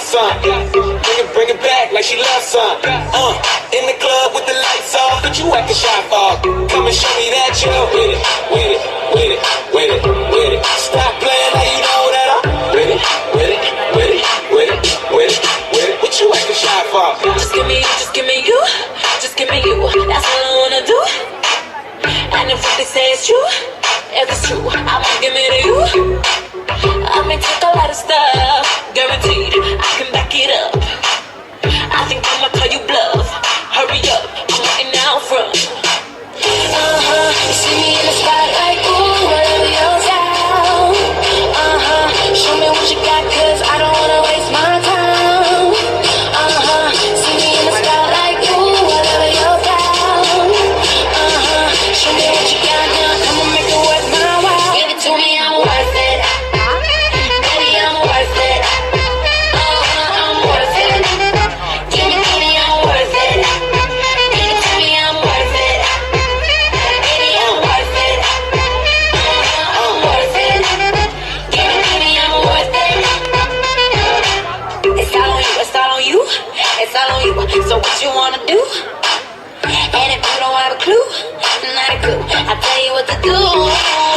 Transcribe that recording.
some. Bring it back like she loves some. In the club with the lights off, but you acting shy for? Come and show me that you're with it, with it, with it, with it, with it. Stop playing now you know that I'm with it, with it, with it, with it, with it, with it. What you acting shy for? Just give me you, just give me you, just give me you. That's all I wanna do. And if what they say is true, if it's true, I'ma give it to you. I may take a lot of stuff, guaranteed I can back it up. I think I'ma call you bluff. Hurry up, I'm waiting out front. You see me in the spotlight, ooh, whatever your style. Show me what you got, cause I don't wanna waste my time. See me in the spotlight, ooh, whatever your style. Show me what you got now, I'ma make it worth my while. Give it to me, I'm worth it. Baby, I'm worth it. I'm worth it. Give me, I'm worth it. Give it to me, I'm worth it. Baby, I'm worth it. I'm worth it. Give me, I'm worth it. It's all on you, it's all on you, it's all on you. So what you wanna do? And if you don't have a clue, not a clue, I'll tell you what to do.